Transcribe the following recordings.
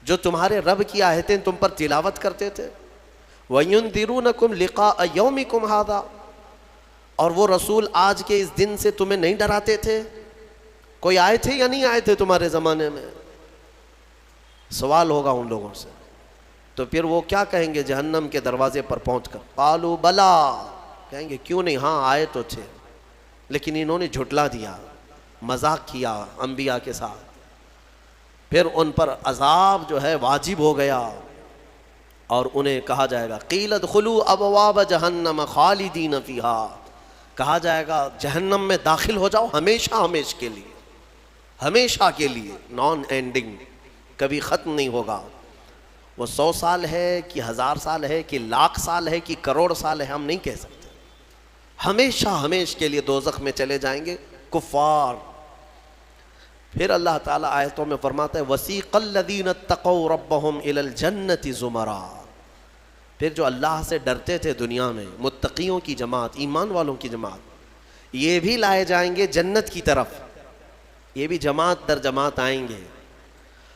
جو تمہارے رب کی آیتیں تم پر تلاوت کرتے تھے. وَيُنذِرُونَكُمْ لِقَاءَ يَوْمِكُمْ هَذَا، اور وہ رسول آج کے اس دن سے تمہیں نہیں ڈراتے تھے؟ کوئی آئے تھے یا نہیں آئے تھے تمہارے زمانے میں؟ سوال ہوگا ان لوگوں سے. تو پھر وہ کیا کہیں گے جہنم کے دروازے پر پہنچ کر؟ قالوا بلا، کہیں گے کیوں نہیں، ہاں آئے تو تھے، لیکن انہوں نے جھٹلا دیا، مذاق کیا انبیاء کے ساتھ. پھر ان پر عذاب جو ہے واجب ہو گیا، اور انہیں کہا جائے گا قیل ادخلوا ابواب جہنم خالدین فیہا، کہا جائے گا جہنم میں داخل ہو جاؤ ہمیشہ ہمیشہ کے لیے، ہمیشہ کے لیے، نان اینڈنگ، کبھی ختم نہیں ہوگا. وہ 100 سال ہے کہ 1000 سال ہے کہ لاکھ سال ہے کہ کروڑ سال ہے، ہم نہیں کہہ سکتے. ہمیشہ ہمیشہ کے لیے دوزخ میں چلے جائیں گے کفار. پھر اللہ تعالیٰ آیتوں میں فرماتا ہے وَسِيقَ الَّذِينَ اتَّقَوْا رَبَّهُمْ إِلَى الْجَنَّةِ زُمَرًا، پھر جو اللہ سے ڈرتے تھے دنیا میں، متقیوں کی جماعت، ایمان والوں کی جماعت، یہ بھی لائے جائیں گے جنت کی طرف، یہ بھی جماعت در جماعت آئیں گے.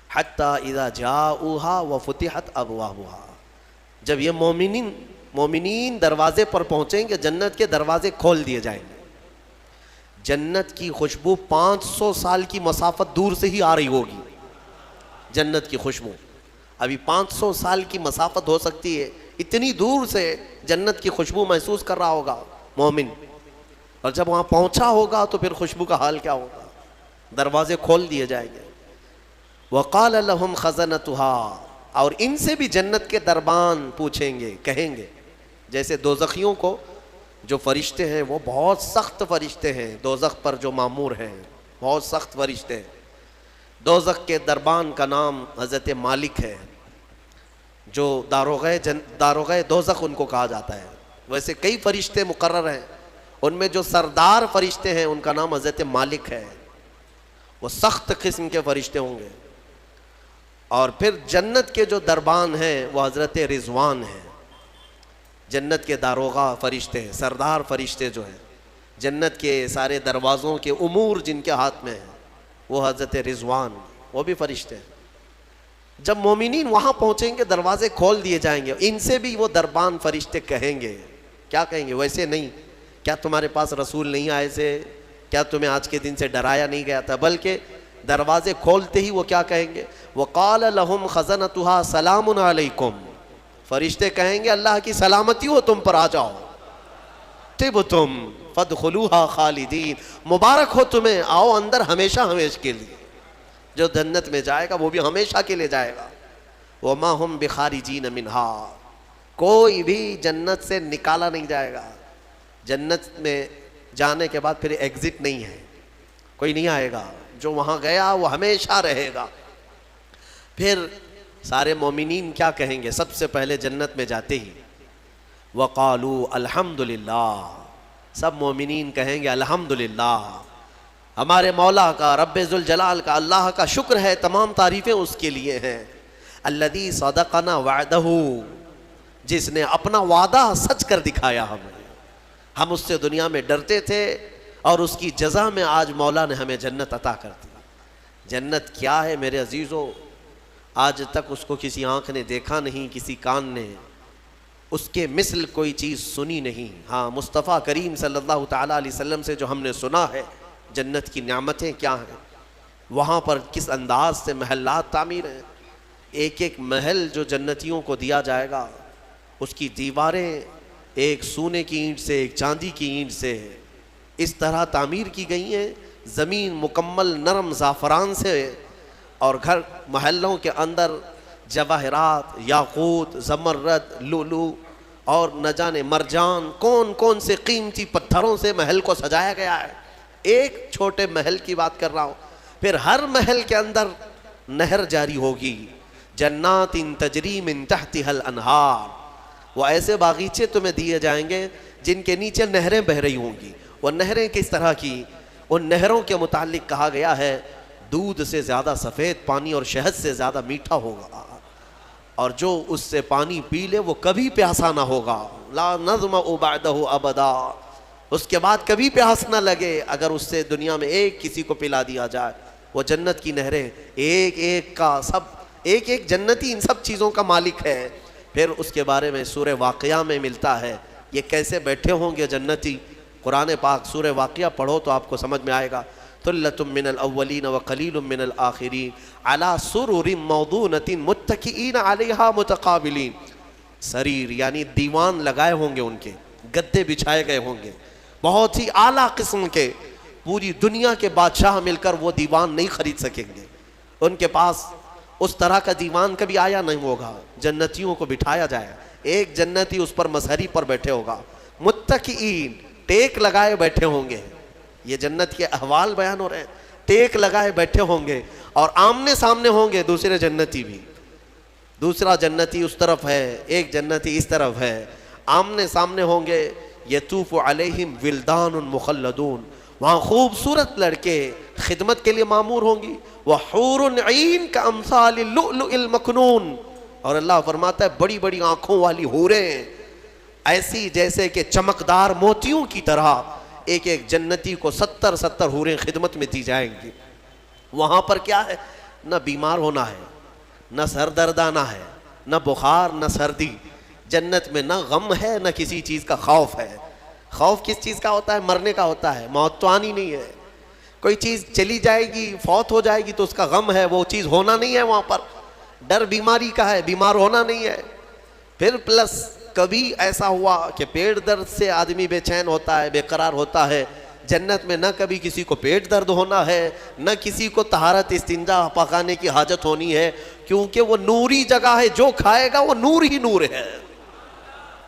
حَتَّى إِذَا جَاءُوهَا وَفُتِحَتْ أَبْوَابُهَا، جب یہ مومنین دروازے پر پہنچیں گے، جنت کے دروازے کھول دیے جائیں گے. جنت کی خوشبو 500 سال کی مسافت دور سے ہی آ رہی ہوگی. جنت کی خوشبو ابھی 500 سال کی مسافت ہو سکتی ہے، اتنی دور سے جنت کی خوشبو محسوس کر رہا ہوگا مومن، اور جب وہاں پہنچا ہوگا تو پھر خوشبو کا حال کیا ہوگا. دروازے کھول دیے جائیں گے. وَقَالَ لَهُمْ خَزَنَتُهَا، اور ان سے بھی جنت کے دربان پوچھیں گے، کہیں گے. جیسے دوزخیوں کو جو فرشتے ہیں وہ بہت سخت فرشتے ہیں، دوزخ پر جو مامور ہیں بہت سخت فرشتے ہیں. دوزخ کے دربان کا نام حضرت مالک ہے، جو داروغہ دوزخ ان کو کہا جاتا ہے. ویسے کئی فرشتے مقرر ہیں، ان میں جو سردار فرشتے ہیں ان کا نام حضرت مالک ہے. وہ سخت قسم کے فرشتے ہوں گے. اور پھر جنت کے جو دربان ہیں وہ حضرت رضوان ہیں. جنت کے داروغہ فرشتے ہیں، سردار فرشتے جو ہیں، جنت کے سارے دروازوں کے امور جن کے ہاتھ میں ہیں، وہ حضرت رضوان، وہ بھی فرشتے ہیں. جب مومنین وہاں پہنچیں گے دروازے کھول دیے جائیں گے. ان سے بھی وہ دربان فرشتے کہیں گے، کیا کہیں گے؟ ویسے نہیں، کیا تمہارے پاس رسول نہیں آئے تھے؟ کیا تمہیں آج کے دن سے ڈرایا نہیں گیا تھا؟ بلکہ دروازے کھولتے ہی وہ کیا کہیں گے؟ وَقَالَ لَهُمْ خَزَنَتُهَا سَلَامٌ عَلَيْكُمْ، فرشتے کہیں گے اللہ کی سلامتی ہو تم پر، آ جاؤ. طِبْتُمْ فَادْخُلُوهَا خَالِدِينَ، مبارک ہو تمہیں، آؤ اندر ہمیشہ ہمیشہ کے لیے. جو جنت میں جائے گا وہ بھی ہمیشہ کے لیے جائے گا. وَمَا هُمْ بِخَارِجِينَ مِنْهَا، کوئی بھی جنت سے نکالا نہیں جائے گا. جنت میں جانے کے بعد پھر ایگزٹ نہیں ہے، کوئی نہیں آئے گا. جو وہاں گیا وہ ہمیشہ رہے گا. پھر سارے مومنین کیا کہیں گے؟ سب سے پہلے جنت میں جاتے ہی وَقَالُوا الْحَمْدُلِلَّهِ، سب مومنین کہیں گے الحمدللہ، ہمارے مولا کا، رب ذوالجلال کا، اللہ کا شکر ہے، تمام تعریفیں اس کے لیے ہیں. الذی صدقنا وعدہ، جس نے اپنا وعدہ سچ کر دکھایا ہمیں. ہم اس سے دنیا میں ڈرتے تھے اور اس کی جزا میں آج مولا نے ہمیں جنت عطا کر دی. جنت کیا ہے میرے عزیزو؟ آج تک اس کو کسی آنکھ نے دیکھا نہیں، کسی کان نے اس کے مثل کوئی چیز سنی نہیں. ہاں مصطفیٰ کریم صلی اللہ تعالیٰ علیہ وسلم سے جو ہم نے سنا ہے جنت کی نعمتیں کیا ہیں، وہاں پر کس انداز سے محلات تعمیر ہیں. ایک ایک محل جو جنتیوں کو دیا جائے گا، اس کی دیواریں ایک سونے کی اینٹ سے، ایک چاندی کی اینٹ سے اس طرح تعمیر کی گئی ہیں. زمین مکمل نرم زعفران سے، اور گھر محلوں کے اندر جواہرات، یاقوت، زمرد، لؤلؤ اور نہ جانے مرجان، کون کون سے قیمتی پتھروں سے محل کو سجایا گیا ہے. ایک چھوٹے محل کی بات کر رہا ہوں. پھر ہر محل کے اندر نہر جاری ہوگی. جنات تجری من تحتها الانہار، وہ ایسے باغیچے تمہیں دیے جائیں گے جن کے نیچے نہریں بہہ رہی ہوں گی. وہ نہریں کس طرح کی؟ ان نہروں کے متعلق کہا گیا ہے دودھ سے زیادہ سفید پانی اور شہد سے زیادہ میٹھا ہوگا، اور جو اس سے پانی پی لے وہ کبھی پیاسا نہ ہوگا. لا نظمأ بعدہ ابدا، اس کے بعد کبھی پیاس نہ لگے اگر اس سے دنیا میں ایک کسی کو پلا دیا جائے. وہ جنت کی نہریں ایک ایک کا سب ایک ایک جنتی ان سب چیزوں کا مالک ہے. پھر اس کے بارے میں سورہ واقعہ میں ملتا ہے یہ کیسے بیٹھے ہوں گے جنتی. قرآن پاک سورہ واقعہ پڑھو تو آپ کو سمجھ میں آئے گا. ثلۃ من الاولین وقلیل من الآخرین علی سرر موضونۃ متکئین علیہا متقابلین. سریر یعنی دیوان لگائے ہوں گے، ان کے گدے بچھائے گئے ہوں گے بہت ہی اعلیٰ قسم کے. پوری دنیا کے بادشاہ مل کر وہ دیوان نہیں خرید سکیں گے. ان کے پاس اس طرح کا دیوان کبھی آیا نہیں ہوگا. جنتیوں کو بٹھایا جائے، ایک جنتی اس پر مظہری پر بیٹھے ہوگا. متکئین ٹیک لگائے بیٹھے ہوں گے. یہ جنت کے احوال بیان ہو رہے ہیں. ٹیک لگائے بیٹھے ہوں گے اور آمنے سامنے ہوں گے دوسرے جنتی بھی. دوسرا جنتی اس طرف ہے، ایک جنتی اس طرف ہے، آمنے سامنے ہوں گے. یطوف علیہم ولدان مخلدون، وہاں خوبصورت لڑکے خدمت کے لیے معمور ہوں گی. وحور عین کامثال اللؤلؤ المکنون، اور اللہ فرماتا ہے بڑی بڑی آنکھوں والی حوریں ایسی جیسے کہ چمکدار موتیوں کی طرح. ایک ایک جنتی کو 70 حوریں خدمت میں دی جائیں گی. وہاں پر کیا ہے؟ نہ بیمار ہونا ہے، نہ سر درد آنا ہے، نہ بخار نہ سردی. جنت میں نہ غم ہے نہ کسی چیز کا خوف ہے. خوف کس چیز کا ہوتا ہے؟ مرنے کا ہوتا ہے. موت تو آنی نہیں ہے. کوئی چیز چلی جائے گی، فوت ہو جائے گی تو اس کا غم ہے، وہ چیز ہونا نہیں ہے وہاں پر. ڈر بیماری کا ہے، بیمار ہونا نہیں ہے. پھر پلس کبھی ایسا ہوا کہ پیٹ درد سے آدمی بے چین ہوتا ہے، بے قرار ہوتا ہے. جنت میں نہ کبھی کسی کو پیٹ درد ہونا ہے، نہ کسی کو طہارت استنجا پکانے کی حاجت ہونی ہے، کیونکہ وہ نوری جگہ ہے. جو کھائے گا وہ نور ہی نور ہے،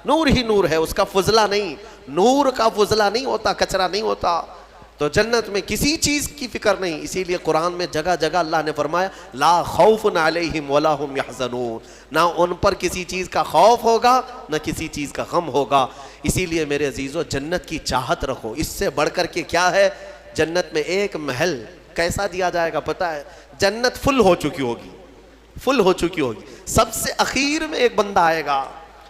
نور ہی نور ہے، اس کا فضلہ نہیں. نور کا فضلہ نہیں ہوتا، کچرا نہیں ہوتا. تو جنت میں کسی چیز کی فکر نہیں. اسی لیے قرآن میں جگہ جگہ اللہ نے فرمایا لا خوف علیہم ولا هم یحزنون، نہ ان پر کسی چیز کا خوف ہوگا نہ کسی چیز کا غم ہوگا. اسی لیے میرے عزیزو جنت کی چاہت رکھو. اس سے بڑھ کر کے کیا ہے؟ جنت میں ایک محل کیسا دیا جائے گا پتہ ہے؟ جنت فل ہو چکی ہوگی، فل ہو چکی ہوگی. سب سے اخیر میں ایک بندہ آئے گا،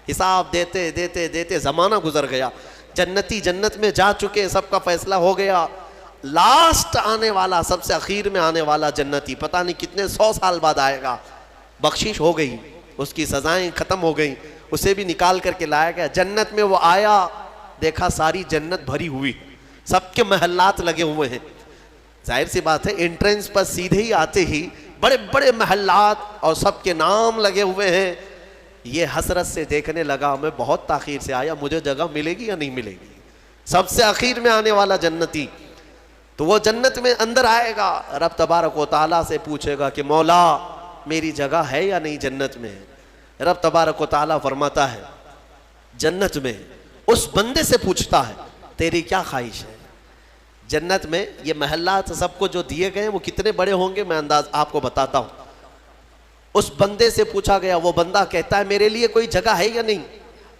حساب دیتے دیتے دیتے زمانہ گزر گیا. جنتی جنت میں جا چکے، سب کا فیصلہ ہو گیا. لاسٹ آنے والا، سب سے اخیر میں آنے والا جنتی پتہ نہیں کتنے 100 سال بعد آئے گا. بخشش ہو گئی، اس کی سزائیں ختم ہو گئیں، اسے بھی نکال کر کے لایا گیا. جنت میں وہ آیا، دیکھا ساری جنت بھری ہوئی، سب کے محلات لگے ہوئے ہیں. ظاہر سی بات ہے انٹرنس پر سیدھے ہی آتے ہی بڑے بڑے محلات اور سب کے نام لگے ہوئے ہیں. یہ حسرت سے دیکھنے لگا میں بہت تاخیر سے آیا، مجھے جگہ ملے گی یا نہیں ملے گی. سب سے اخیر میں آنے والا جنتی. تو وہ جنت میں اندر آئے گا، رب تبارک و تعالیٰ سے پوچھے گا کہ مولا میری جگہ ہے یا نہیں جنت میں. رب تبارک و تعالیٰ فرماتا ہے جنت میں اس بندے سے پوچھتا ہے تیری کیا خواہش ہے. جنت میں یہ محلات سب کو جو دیے گئے وہ کتنے بڑے ہوں گے میں انداز آپ کو بتاتا ہوں. اس بندے سے پوچھا گیا، وہ بندہ کہتا ہے میرے لیے کوئی جگہ ہے یا نہیں.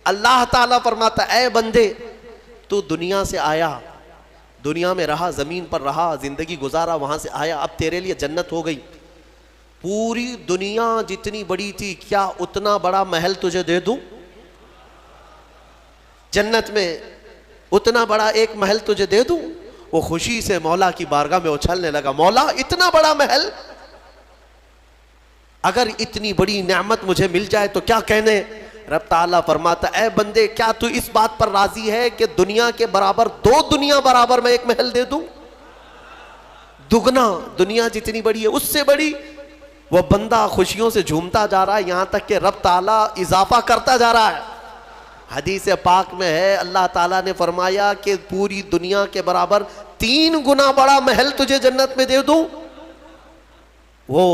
اللہ تعالیٰ فرماتا ہے اے بندے تو دنیا سے آیا، دنیا میں رہا، زمین پر رہا، زندگی گزارا، وہاں سے آیا، اب تیرے لیے جنت ہو گئی. پوری دنیا جتنی بڑی تھی کیا اتنا بڑا محل تجھے دے دوں؟ جنت میں اتنا بڑا ایک محل تجھے دے دوں؟ وہ خوشی سے مولا کی بارگاہ میں اچھلنے لگا. مولا اتنا بڑا محل، اگر اتنی بڑی نعمت مجھے مل جائے تو کیا کہنے. رب تعالیٰ فرماتا اے بندے کیا تو اس بات پر راضی ہے کہ دنیا کے برابر 2 دنیا برابر میں ایک محل دے دوں؟ دگنا، دنیا جتنی بڑی ہے اس سے بڑی. وہ بندہ خوشیوں سے جھومتا جا رہا ہے، یہاں تک کہ رب تعالیٰ اضافہ کرتا جا رہا ہے. حدیث پاک میں ہے اللہ تعالیٰ نے فرمایا کہ پوری دنیا کے برابر 3 گنا بڑا محل تجھے جنت میں دے دوں. وہ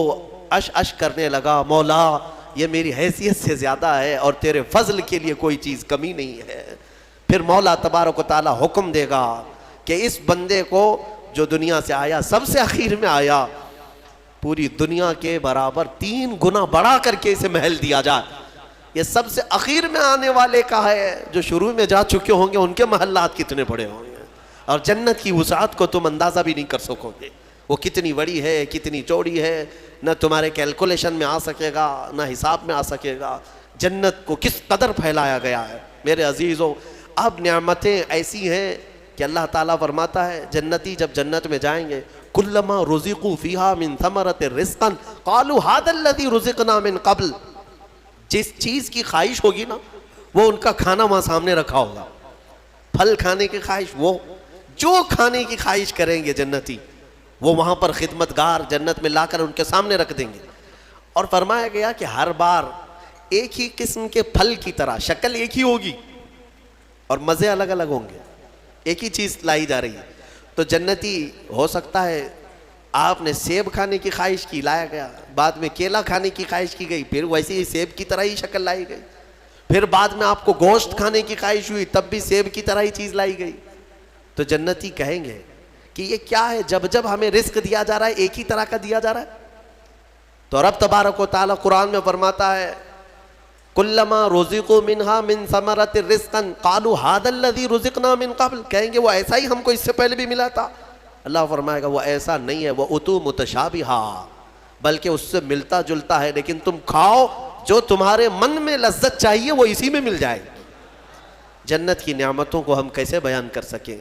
اش کرنے لگا مولا یہ میری حیثیت سے زیادہ ہے اور تیرے فضل کے لیے کوئی چیز کمی نہیں ہے. پھر مولا تبارک و تعالیٰ حکم دے گا کہ اس بندے کو جو دنیا سے آیا، سب سے اخیر میں آیا، پوری دنیا کے برابر 3 گنا بڑھا کر کے اسے محل دیا جائے. یہ سب سے اخیر میں آنے والے کا ہے، جو شروع میں جا چکے ہوں گے ان کے محلات کتنے بڑے ہوں گے. اور جنت کی وسعت کو تم اندازہ بھی نہیں کر سکو گے، وہ کتنی بڑی ہے، کتنی چوڑی ہے، نہ تمہارے کیلکولیشن میں آ سکے گا نہ حساب میں آ سکے گا. جنت کو کس قدر پھیلایا گیا ہے میرے عزیزوں. اب نعمتیں ایسی ہیں کہ اللہ تعالیٰ فرماتا ہے جنتی جب جنت میں جائیں گے کلما رزقوا فیہا من ثمرۃ رزقا قالوا ھذا الذی رزقنا من قبل. جس چیز کی خواہش ہوگی نا وہ ان کا کھانا وہاں سامنے رکھا ہوگا. پھل کھانے کی خواہش، وہ جو کھانے کی خواہش کریں گے جنتی وہ وہاں پر خدمتگار جنت میں لا کر ان کے سامنے رکھ دیں گے. اور فرمایا گیا کہ ہر بار ایک ہی قسم کے پھل کی طرح شکل ایک ہی ہوگی اور مزے الگ الگ ہوں گے. ایک ہی چیز لائی جا رہی ہے. تو جنتی ہو سکتا ہے آپ نے سیب کھانے کی خواہش کی، لایا گیا. بعد میں کیلا کھانے کی خواہش کی گئی، پھر ویسے ہی سیب کی طرح ہی شکل لائی گئی. پھر بعد میں آپ کو گوشت کھانے کی خواہش ہوئی، تب بھی سیب کی طرح ہی چیز لائی گئی. تو جنتی کہیں گے کہ یہ کیا ہے؟ جب جب ہمیں رزق دیا جا رہا ہے ایک ہی طرح کا دیا جا رہا ہے. تو رب تبارک و تعالیٰ قرآن میں فرماتا ہے کلما رزقوا منہا من ثمرۃ رزقا قالوا ھذا الذی رزقنا من قبل. کہیں گے وہ ایسا ہی ہم کو اس سے پہلے بھی ملا تھا. اللہ فرمائے گا وہ ایسا نہیں ہے، وہ اتوا متشابہا، بلکہ اس سے ملتا جلتا ہے، لیکن تم کھاؤ جو تمہارے من میں لذت چاہیے وہ اسی میں مل جائے. جنت کی نعمتوں کو ہم کیسے بیان کر سکیں.